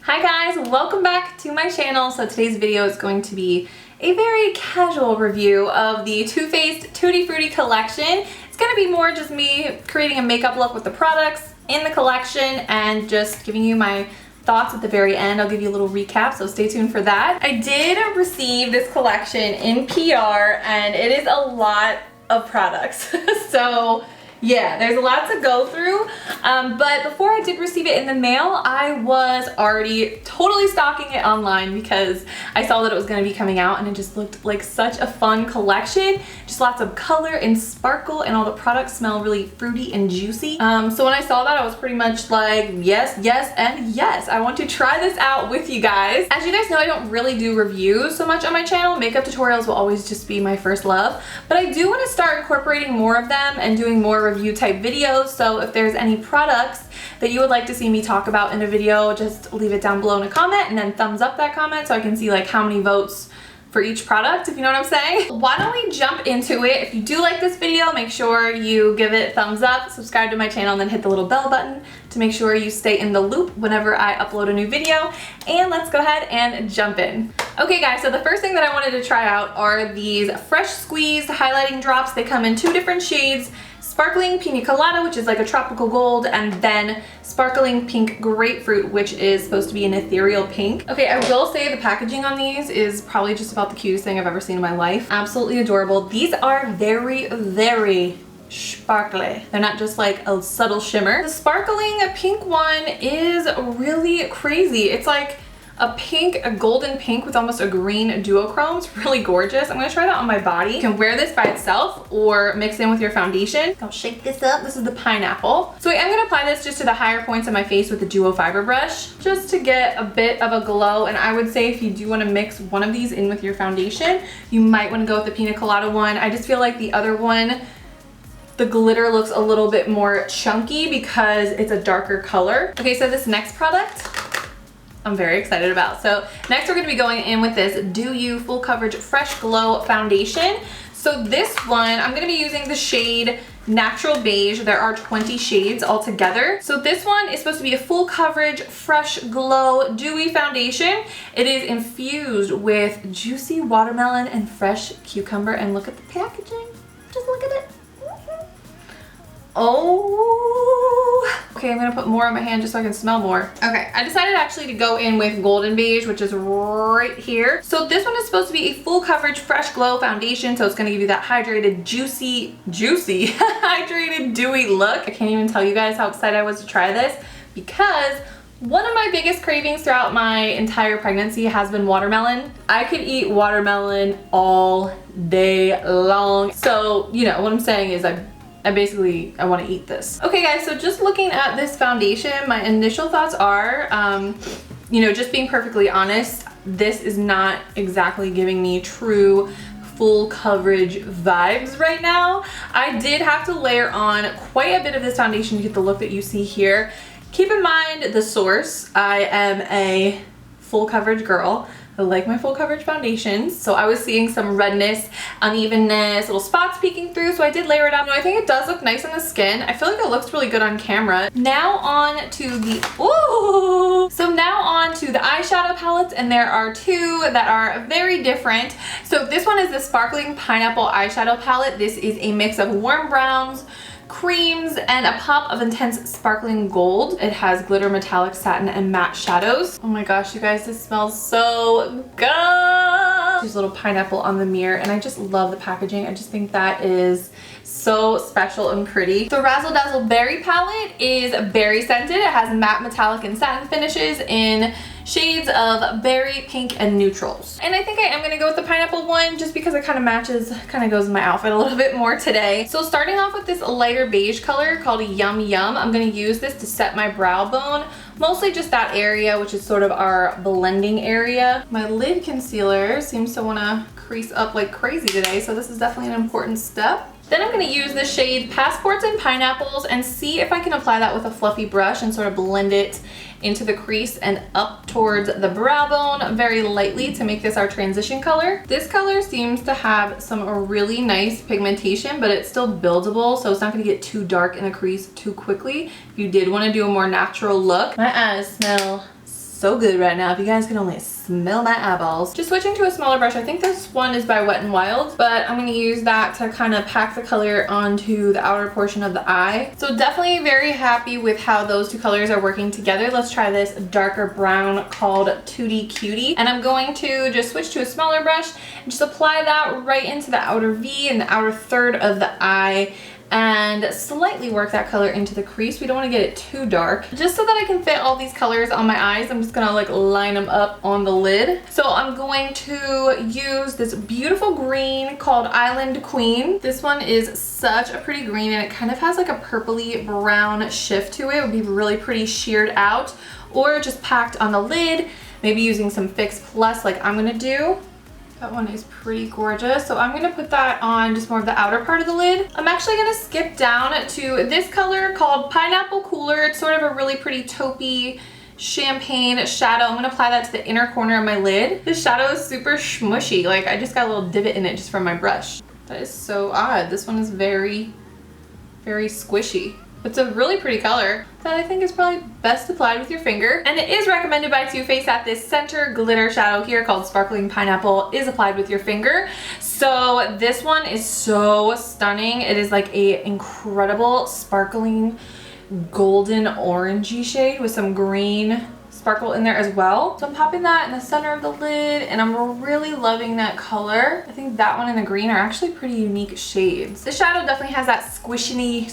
Hi guys, welcome back to my channel. So today's video is going to be a very casual review of the Too Faced Tutti Frutti collection. It's going to be more just me creating a makeup look with the products in the collection and just giving you my thoughts at the very end. I'll give you a little recap, so stay tuned for that. I did receive this collection in PR and it is a lot of products. So yeah, there's a lot to go through, but before I did receive it in the mail, I was already totally stocking it online because I saw that it was going to be coming out and it just looked like such a fun collection. Just lots of color and sparkle, and all the products smell really fruity and juicy. So when I saw that, I was pretty much like, yes, yes, and yes. I want to try this out with you guys. As you guys know, I don't really do reviews so much on my channel. Makeup tutorials will always just be my first love, but I do want to start incorporating more of them and doing more review type videos. So if there's any products that you would like to see me talk about in a video, just leave it down below in a comment and then thumbs up that comment so I can see like how many votes for each product, if you know what I'm saying. Why don't we jump into it? If you do like this video, make sure you give it thumbs up, subscribe to my channel, and then hit the little bell button to make sure you stay in the loop whenever I upload a new video. And let's go ahead and jump in. Okay guys, so the first thing that I wanted to try out are these fresh squeezed highlighting drops. They come in two different shades: Sparkling Pina Colada, which is like a tropical gold, and then Sparkling Pink Grapefruit, which is supposed to be an ethereal pink. Okay, I will say the packaging on these is probably just about the cutest thing I've ever seen in my life. Absolutely adorable. These are very, very sparkly. They're not just like a subtle shimmer. The sparkling pink one is really crazy. It's like a golden pink with almost a green duochrome. It's really gorgeous. I'm gonna try that on my body. You can wear this by itself or mix in with your foundation. I'll shake this up. This is the pineapple. So I'm gonna apply this just to the higher points of my face with the duo fiber brush, just to get a bit of a glow. And I would say if you do wanna mix one of these in with your foundation, you might wanna go with the Pina Colada one. I just feel like the other one, the glitter looks a little bit more chunky because it's a darker color. Okay, so this next product I'm very excited about. So next we're gonna be going in with this Do You Full Coverage Fresh Glow Foundation. So this one, I'm gonna be using the shade Natural Beige. There are 20 shades altogether. So this one is supposed to be a full coverage, fresh glow, dewy foundation. It is infused with juicy watermelon and fresh cucumber. And look at the packaging. Just look at it. Oh, okay, I'm gonna put more on my hand just so I can smell more. Okay, I decided actually to go in with Golden Beige, which is right here. So this one is supposed to be a full coverage, fresh glow foundation. So it's gonna give you that hydrated, juicy, hydrated, dewy look. I can't even tell you guys how excited I was to try this because one of my biggest cravings throughout my entire pregnancy has been watermelon. I could eat watermelon all day long. So, you know, what I'm saying is I want to eat this. Okay guys, so just looking at this foundation, my initial thoughts are, you know, just being perfectly honest, this is not exactly giving me true full coverage vibes right now. I did have to layer on quite a bit of this foundation to get the look that you see here. Keep in mind the source. I am a full coverage girl. I like my full coverage foundations. So I was seeing some redness, unevenness, little spots peeking through, so I did layer it on. I think it does look nice on the skin. I feel like it looks really good on camera. Now on to the, ooh! So now on to the eyeshadow palettes, and there are two that are very different. So this one is the Sparkling Pineapple Eyeshadow Palette. This is a mix of warm browns, creams, and a pop of intense sparkling gold. It has glitter, metallic, satin, and matte shadows. Oh my gosh, you guys, this smells so good. There's a little pineapple on the mirror, and I just love the packaging. I just think that is so special and pretty. The Razzle Dazzle Berry palette is berry scented. It has matte, metallic, and satin finishes in shades of berry, pink, and neutrals. And I think I am gonna go with the pineapple one just because it kind of matches, kind of goes in my outfit a little bit more today. So starting off with this lighter beige color called Yum Yum, I'm gonna use this to set my brow bone, mostly just that area, which is sort of our blending area. My lid concealer seems to wanna crease up like crazy today, so this is definitely an important step. Then I'm going to use the shade Passports and Pineapples and see if I can apply that with a fluffy brush and sort of blend it into the crease and up towards the brow bone very lightly to make this our transition color. This color seems to have some really nice pigmentation, but it's still buildable, so it's not going to get too dark in the crease too quickly if you did want to do a more natural look. My eyes smell so good right now. If you guys can only smell my eyeballs. Just switching to a smaller brush. I think this one is by Wet n Wild, but I'm going to use that to kind of pack the color onto the outer portion of the eye. So definitely very happy with how those two colors are working together. Let's try this darker brown called Tutti Cutie. And I'm going to just switch to a smaller brush and just apply that right into the outer V and the outer third of the eye, and slightly work that color into the crease. We don't want to get it too dark. Just so that I can fit all these colors on my eyes, I'm just gonna like line them up on the lid. So I'm going to use this beautiful green called Island Queen. This one is such a pretty green, and it kind of has like a purpley brown shift to it. It would be really pretty sheared out, or just packed on the lid, maybe using some Fix Plus like I'm gonna do. That one is pretty gorgeous. So I'm going to put that on just more of the outer part of the lid. I'm actually going to skip down to this color called Pineapple Cooler. It's sort of a really pretty taupey champagne shadow. I'm going to apply that to the inner corner of my lid. This shadow is super smushy. Like I just got a little divot in it just from my brush. That is so odd. This one is very, very squishy. It's a really pretty color that I think is probably best applied with your finger. And it is recommended by Too Faced that this center glitter shadow here called Sparkling Pineapple is applied with your finger. So this one is so stunning. It is like a incredible sparkling golden orangey shade with some green sparkle in there as well. So I'm popping that in the center of the lid, and I'm really loving that color. I think that one and the green are actually pretty unique shades. The shadow definitely has that squishy,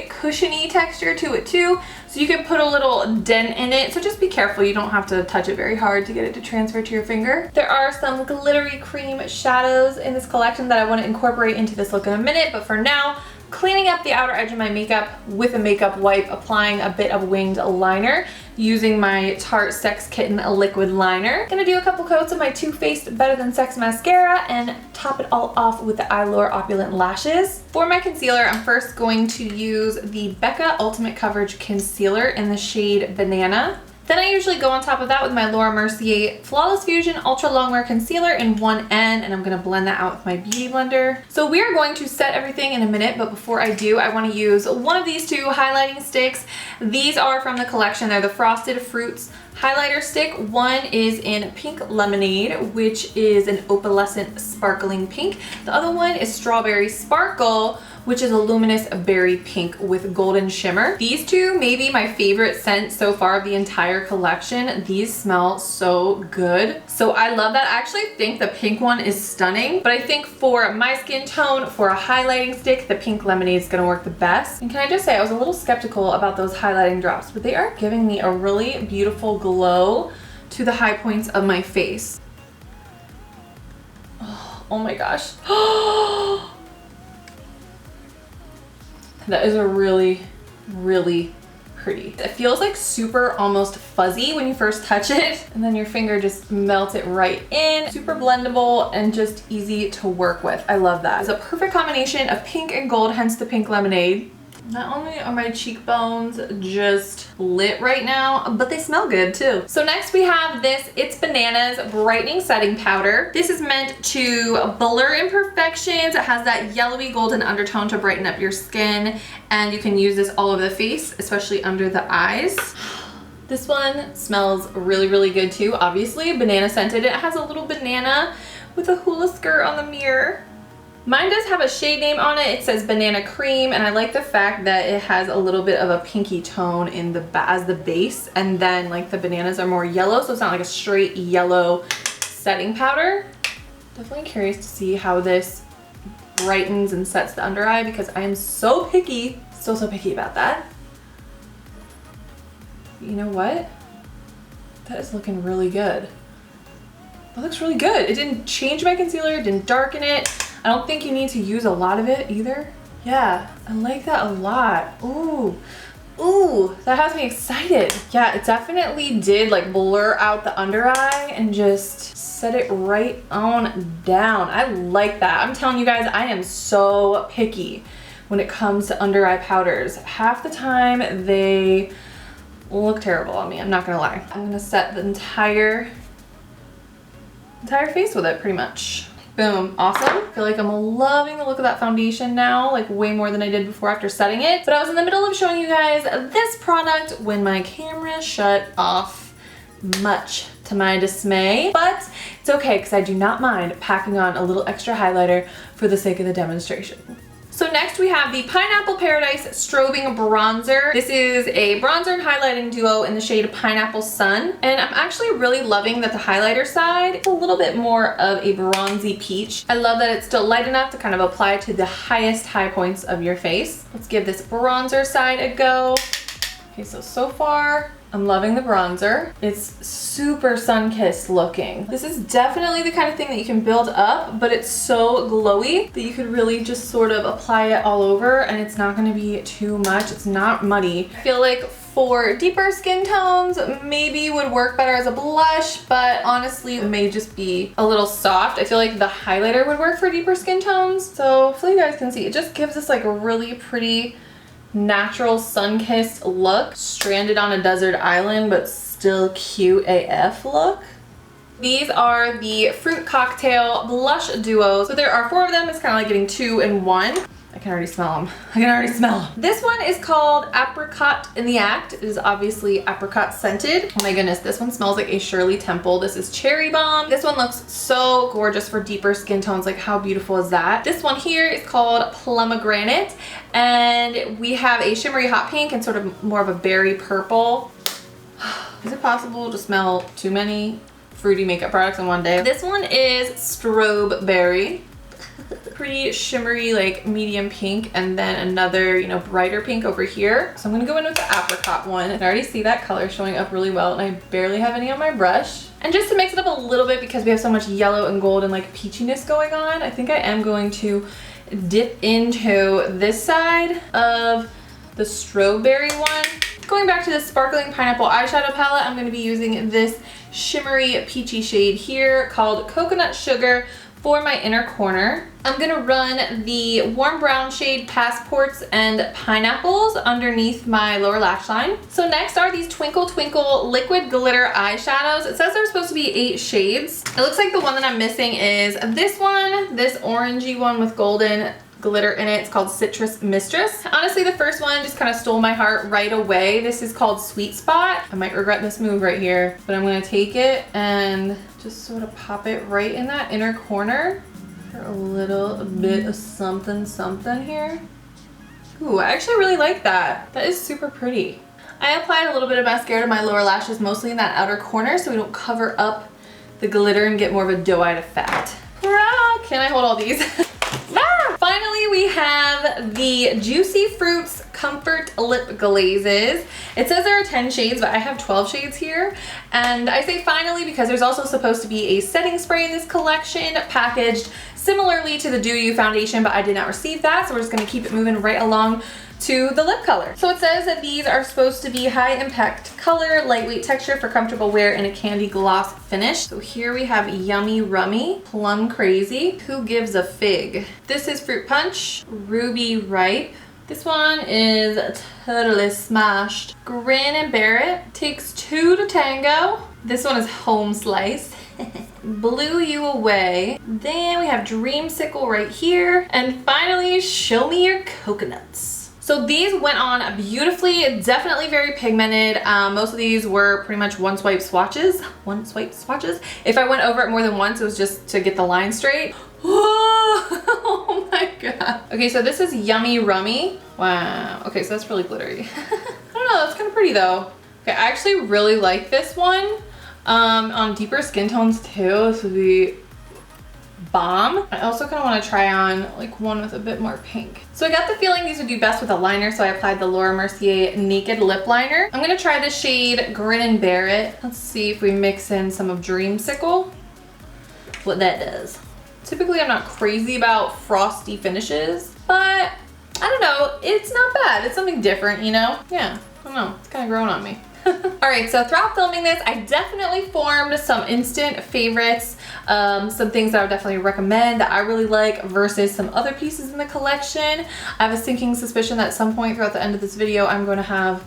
cushiony texture to it too. So you can put a little dent in it. So just be careful. You don't have to touch it very hard to get it to transfer to your finger. There are some glittery cream shadows in this collection that I want to incorporate into this look in a minute, but for now, cleaning up the outer edge of my makeup with a makeup wipe, applying a bit of winged liner using my Tarte Sex Kitten liquid liner. Gonna do a couple coats of my Too Faced Better Than Sex mascara and top it all off with the Eylure Opulent lashes. For my concealer, I'm first going to use the Becca Ultimate Coverage Concealer in the shade Banana. Then I usually go on top of that with my Mercier Flawless Fusion Ultra Longwear Concealer in 1N, and I'm going to blend that out with my Beauty Blender. So we are going to set everything in a minute, but before I do, I want to use one of these two highlighting sticks. These are from the collection. They're the Frosted Fruits highlighter stick. One is in Pink Lemonade, which is an opalescent sparkling pink. The other one is Strawberry Sparkle, which is a luminous berry pink with golden shimmer. These two may be my favorite scent so far of the entire collection. These smell so good. So I love that. I actually think the pink one is stunning, but I think for my skin tone, for a highlighting stick, the Pink Lemonade is gonna work the best. And can I just say, I was a little skeptical about those highlighting drops, but they are giving me a really beautiful glow to the high points of my face. Oh my gosh. That is a really, really pretty. It feels like super almost fuzzy when you first touch it, and then your finger just melts it right in. Super blendable and just easy to work with. I love that. It's a perfect combination of pink and gold, hence the Pink Lemonade. Not only are my cheekbones just lit right now, but they smell good too. So next we have this It's Bananas Brightening Setting Powder. This is meant to blur imperfections. It has that yellowy golden undertone to brighten up your skin, and you can use this all over the face, especially under the eyes. This one smells really, really good too. Obviously, banana scented. It has a little banana with a hula skirt on the mirror. Mine does have a shade name on it. It says Banana Cream, and I like the fact that it has a little bit of a pinky tone in the as the base, and then like the bananas are more yellow, so it's not like a straight yellow setting powder. Definitely curious to see how this brightens and sets the under eye, because I am so picky, still so picky about that. You know what? That is looking really good. That looks really good. It didn't change my concealer, it didn't darken it. I don't think you need to use a lot of it either. Yeah, I like that a lot. Ooh, ooh, that has me excited. Yeah, it definitely did like blur out the under eye and just set it right on down. I like that. I'm telling you guys, I am so picky when it comes to under eye powders. Half the time they look terrible on me, I'm not gonna lie. I'm gonna set the entire face with it pretty much. Boom, awesome. I feel like I'm loving the look of that foundation now, like way more than I did before after setting it. But I was in the middle of showing you guys this product when my camera shut off. much to my dismay, but it's okay because I do not mind packing on a little extra highlighter for the sake of the demonstration. So next we have the Pineapple Paradise Strobing Bronzer. This is a bronzer and highlighting duo in the shade Pineapple Sun. And I'm actually really loving that the highlighter side is a little bit more of a bronzy peach. I love that it's still light enough to kind of apply to the highest high points of your face. Let's give this bronzer side a go. Okay, so far, I'm loving the bronzer. It's super sun-kissed looking. This is definitely the kind of thing that you can build up, but it's so glowy that you could really just sort of apply it all over and it's not gonna be too much. It's not muddy. I feel like for deeper skin tones, maybe would work better as a blush, but honestly, it may just be a little soft. I feel like the highlighter would work for deeper skin tones. So hopefully you guys can see. It just gives us like a really pretty natural sun-kissed look, stranded on a desert island but still cute AF look. These are the Fruit Cocktail Blush Duos. So there are 4 of them. It's kind of like getting 2 in 1. I can already smell them. I can already smell them. This one is called Apricot in the Act. It is obviously apricot scented. Oh my goodness, this one smells like a Shirley Temple. This is Cherry Bomb. This one looks so gorgeous for deeper skin tones. Like, how beautiful is that? This one here is called Pomegranate, and we have a shimmery hot pink and sort of more of a berry purple. Is it possible to smell too many fruity makeup products in one day? This one is Strobe Berry. Pretty shimmery, like medium pink, and then another, you know, brighter pink over here. So I'm gonna go in with the apricot one. I already see that color showing up really well, and I barely have any on my brush. And just to mix it up a little bit, because we have so much yellow and gold and like peachiness going on, I think I am going to dip into this side of the strawberry one. Going back to the Sparkling Pineapple eyeshadow palette, I'm gonna be using this shimmery peachy shade here called Coconut Sugar for my inner corner. I'm gonna run the warm brown shade Passports and Pineapples underneath my lower lash line. So next are these Twinkle Twinkle Liquid Glitter eyeshadows. It says there's supposed to be 8 shades. It looks like the one that I'm missing is this one, this orangey one with golden glitter in it. It's called Citrus Mistress. Honestly, the first one just kind of stole my heart right away. This is called Sweet Spot. I might regret this move right here, but I'm gonna take it and just sort of pop it right in that inner corner for a little bit of something here. Ooh, I actually really like that. That is super pretty. I applied a little bit of mascara to my lower lashes, mostly in that outer corner, so we don't cover up the glitter and get more of a doe-eyed effect. Hurrah! Can I hold all these? Finally, we have the Juicy Fruits Comfort Lip Glazes. It says there are 10 shades, but I have 12 shades here. And I say finally because there's also supposed to be a setting spray in this collection packaged similarly to the Do You foundation, but I did not receive that, so we're just gonna keep it moving right along to the lip color. So it says that these are supposed to be high impact color, lightweight texture for comfortable wear, and a candy gloss finish. So here we have Yummy Rummy, Plum Crazy, Who Gives a Fig. This is Fruit Punch, Ruby Ripe. This one is Totally Smashed. Grin and Bear It, Takes 2 to Tango. This one is Home Slice. Blew You Away. Then we have Dreamsicle right here. And finally, Show Me Your Coconuts. So these went on beautifully, definitely very pigmented. Most of these were pretty much one swipe swatches. If I went over it more than once, it was just to get the line straight. Oh my god. Okay, so this is Yummy Rummy. Wow. Okay, so that's really glittery. I don't know, that's kind of pretty though. Okay, I actually really like this one. On deeper skin tones too, this would be bomb. I also kind of want to try on like one with a bit more pink. So I got the feeling these would do best with a liner, so I applied the Laura Mercier Naked Lip Liner. I'm gonna try the shade Grin and Bear It. Let's see if we mix in some of Dreamsicle, what that does. Typically I'm not crazy about frosty finishes, but I don't know, it's not bad. It's something different, you know? Yeah, I don't know, it's kind of growing on me. Alright, so throughout filming this, I definitely formed some instant favorites, some things that I would definitely recommend that I really like versus some other pieces in the collection. I have a sinking suspicion that at some point throughout the end of this video, I'm going to have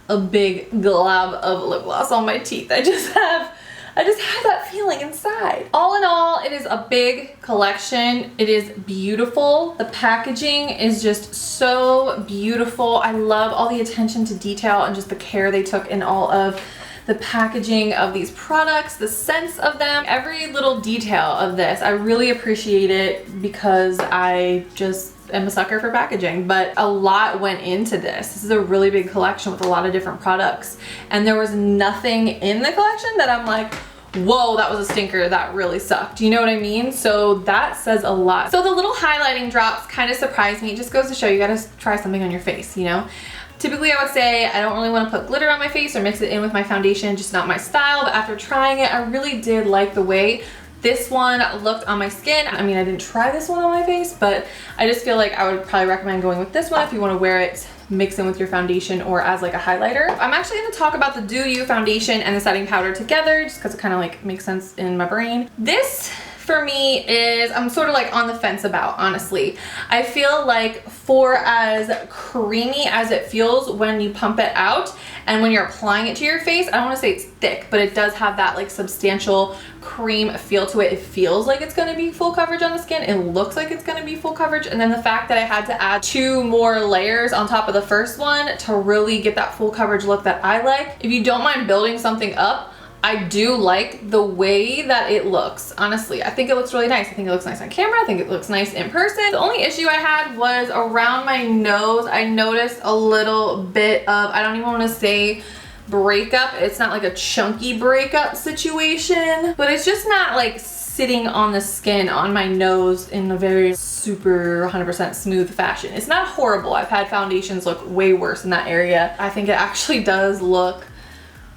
a big glob of lip gloss on my teeth. I just have that feeling inside. All in all, it is a big collection. It is beautiful. The packaging is just so beautiful. I love all the attention to detail and just the care they took in all of the packaging of these products, the scents of them, every little detail of this. I really appreciate it because I just am a sucker for packaging, but a lot went into this. This is a really big collection with a lot of different products, and there was nothing in the collection that I'm like, whoa, that was a stinker, that really sucked. You know what I mean? So that says a lot. So the little highlighting drops kind of surprised me. It just goes to show you gotta try something on your face, you know? Typically I would say I don't really want to put glitter on my face or mix it in with my foundation, just not my style, but after trying it, I really did like the way this one looked on my skin. I mean, I didn't try this one on my face, but I just feel like I would probably recommend going with this one if you want to wear it, mix in with your foundation or as like a highlighter. I'm actually going to talk about the Do You foundation and the setting powder together just because it kind of like makes sense in my brain. This for me is, I'm sort of like on the fence about, honestly. I feel like for as creamy as it feels when you pump it out and when you're applying it to your face, I don't want to say it's thick, but it does have that like substantial cream feel to it. It feels like it's going to be full coverage on the skin. It looks like it's going to be full coverage. And then the fact that I had to add 2 more layers on top of the first one to really get that full coverage look that I like. If you don't mind building something up, I do like the way that it looks. Honestly, I think it looks really nice. I think it looks nice on camera. I think it looks nice in person. The only issue I had was around my nose. I noticed a little bit of, I don't even want to say breakup. It's not like a chunky breakup situation, but it's just not like sitting on the skin on my nose in a very super 100% smooth fashion. It's not horrible. I've had foundations look way worse in that area. I think it actually does look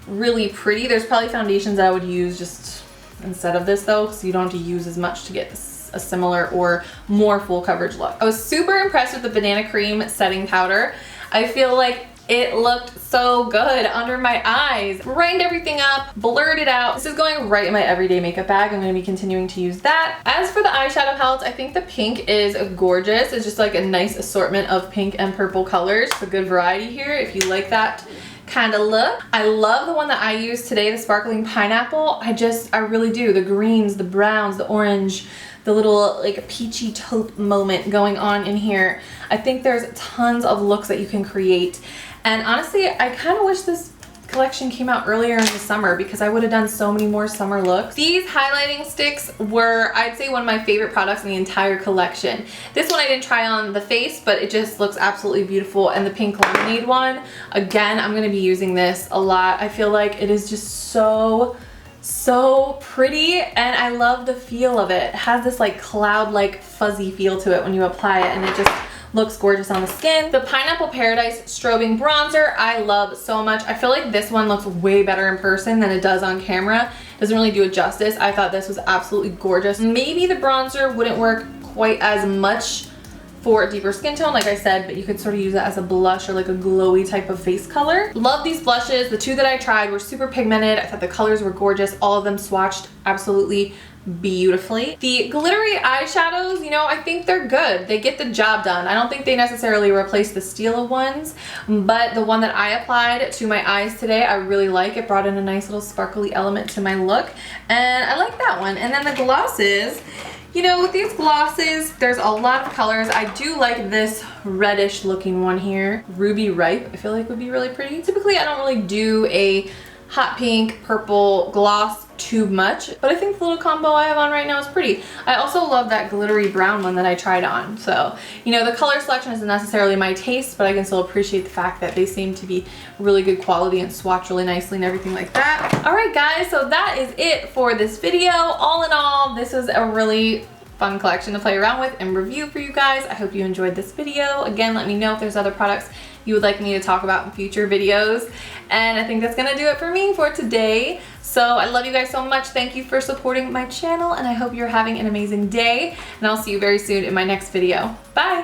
really pretty. There's probably foundations I would use just instead of this though, so you don't have to use as much to get a similar or more full coverage look. I was super impressed with the banana cream setting powder. I feel like it looked so good under my eyes. Brightened everything up, blurred it out. This is going right in my everyday makeup bag. I'm going to be continuing to use that. As for the eyeshadow palettes, I think the pink is gorgeous. It's just like a nice assortment of pink and purple colors. It's a good variety here if you like that kind of look. I love the one that I used today, the sparkling pineapple. I really do. The greens, the browns, the orange, the little like peachy taupe moment going on in here. I think there's tons of looks that you can create. And honestly, I kind of wish this collection came out earlier in the summer because I would have done so many more summer looks. These highlighting sticks were, I'd say, one of my favorite products in the entire collection. This one I didn't try on the face, but it just looks absolutely beautiful. And the pink lemonade one, again, I'm going to be using this a lot. I feel like it is just so pretty, and I love the feel of it. It has this like cloud-like fuzzy feel to it when you apply it, and it just looks gorgeous on the skin. The Pineapple Paradise Strobing Bronzer, I love so much. I feel like this one looks way better in person than it does on camera. Doesn't really do it justice. I thought this was absolutely gorgeous. Maybe the bronzer wouldn't work quite as much for a deeper skin tone, like I said, but you could sort of use it as a blush or like a glowy type of face color. Love these blushes. The 2 that I tried were super pigmented. I thought the colors were gorgeous. All of them swatched absolutely beautifully. The glittery eyeshadows, you know, I think they're good. They get the job done. I don't think they necessarily replace the Stila ones, but the one that I applied to my eyes today, I really like. It brought in a nice little sparkly element to my look, and I like that one. And then the glosses, you know, with these glosses, there's a lot of colors. I do like this reddish looking one here. Ruby Ripe, I feel like would be really pretty. Typically, I don't really do a hot pink, purple gloss too much, but I think the little combo I have on right now is pretty. I also love that glittery brown one that I tried on. So, you know, the color selection isn't necessarily my taste, but I can still appreciate the fact that they seem to be really good quality and swatch really nicely and everything like that. All right, guys, so that is it for this video. All in all, this was a really fun collection to play around with and review for you guys. I hope you enjoyed this video. Again, let me know if there's other products you would like me to talk about in future videos. And I think that's gonna do it for me for today. So I love you guys so much. Thank you for supporting my channel, and I hope you're having an amazing day. And I'll see you very soon in my next video. Bye!